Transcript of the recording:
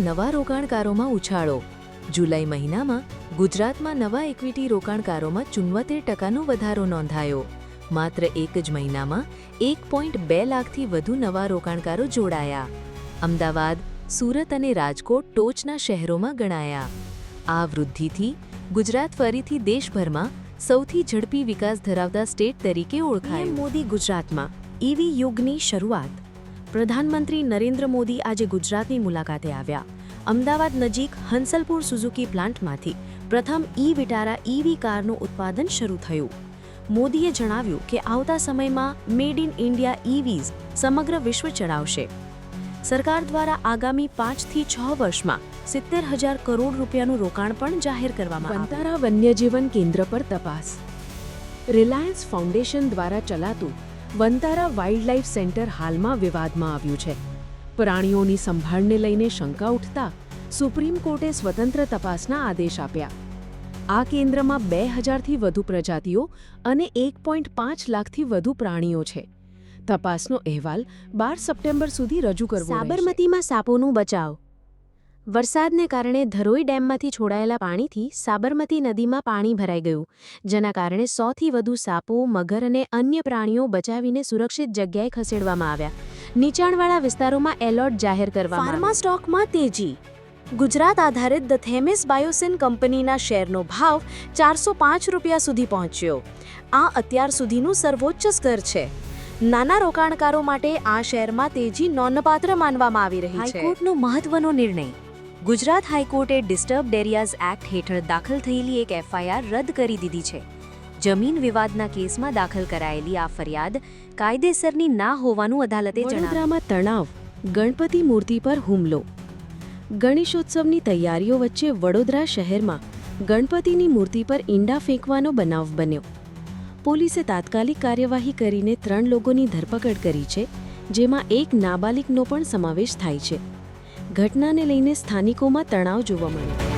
નવા રોકાણકારોમાં ઉછાળો. જુલાઈ મહિનામાં ગુજરાતમાં નવા ઇક્વિટી રોકાણકારોમાં 74% વધારો નોંધાયો. માત્ર એક જ મહિનામાં 1.2 લાખથી વધુ નવા રોકાણકારો જોડાયા. અમદાવાદ, સુરત અને રાજકોટ ટોચના શહેરોમાં ગણાયા. આ વૃદ્ધિથી ગુજરાત ફરીથી દેશભરમાં સૌથી ઝડપી વિકાસ ધરાવતા સ્ટેટ તરીકે ઓળખાયું. મોદી ગુજરાતમાં ઈવી યુગની શરૂઆત. પ્રધાનમંત્રી નરેન્દ્ર મોદી આજે ગુજરાતની મુલાકાતે આવ્યા. અમદાવાદ નજીક હંસલપુર સુઝુકી પ્લાન્ટમાંથી પ્રથમ ઈ-વિટારા ઈવી કારનું ઉત્પાદન શરૂ થયું. મોદીએ જણાવ્યું કે આવતા સમયમાં મેડ ઇન ઇન્ડિયા ઈવીઝ સમગ્ર વિશ્વ ચડાવશે. સરકાર દ્વારા આગામી 5 થી 6 વર્ષમાં 70,000 કરોડ રૂપિયાનું રોકાણ પણ જાહેર કરવામાં આવ્યું. વંતારા વન્યજીવન કેન્દ્ર પર તપાસ. રિલાયન્સ ફાઉન્ડેશન દ્વારા ચલાતું વંતારા વાઇલ્ડલાઇફ સેન્ટર હાલમાં વિવાદમાં આવ્યું છે. પ્રાણીઓની સંભાળને લઈને શંકા ઉઠતા સુપ્રીમ કોર્ટે સ્વતંત્ર તપાસના આદેશ આપ્યા. આ કેન્દ્રમાં 2,000થી વધુ પ્રજાતિઓ અને 1.5 લાખથી વધુ પ્રાણીઓ છે. તપાસનો અહેવાલ 12 સપ્ટેમ્બર સુધી રજૂ કરવો રહેશે. સાબરમતીમાં સાપોનું બચાવ. વરસાદને કારણે ધરોઈ ડેમમાંથી છોડાયેલા પાણીથી સાબરમતી નદીમાં પાણી ભરાઈ ગયું, જેના કારણે 100થી વધુ સાપો, મગર અને અન્ય પ્રાણીઓ બચાવીને સુરક્ષિત જગ્યાએ ખસેડવામાં આવ્યા. નીચાણવાળા વિસ્તારોમાં એલર્ટ જાહેર કરવામાં આવ્યું. ફાર્મા સ્ટોકમાં તેજી. ગુજરાત આધારિત ધ થેમિસ બાયોસિન કંપનીના શેરનો ભાવ 405 રૂપિયા સુધી પહોંચ્યો. આ અત્યાર સુધીનું સર્વોચ્ચ સ્તર છે. નાના રોકાણકારો માટે આ શેરમાં તેજી નોંધપાત્ર માનવામાં આવી રહી છે. હાઈકોર્ટનો મહત્વનો નિર્ણય. ગુજરાત હાઈકોર્ટે ડિસ્ટર્બ્ડ એરિયાઝ એક્ટ હેઠળ દાખલ થયેલી એક એફઆઈઆર રદ કરી દીધી છે. જમીન વિવાદના કેસમાં દાખલ કરાયેલી આ ફરિયાદ કાયદેસરની ના હોવાનું અદાલતે જણાવ્યું. વડોદરામાં તણાવ. ગણપતિ મૂર્તિ પર હુમલો. ગણેશોત્સવની તૈયારીઓ વચ્ચે વડોદરા શહેરમાં ગણપતિની મૂર્તિ પર ઈંડા ફેંકવાનો બનાવ બન્યો. પોલીસે તાત્કાલિક કાર્યવાહી કરીને 3 લોકોની ધરપકડ કરી છે, જેમાં એક નાબાલિગનો પણ સમાવેશ થાય છે. ઘટનાને લઈને સ્થાનિકોમાં તણાવ જોવા મળ્યો.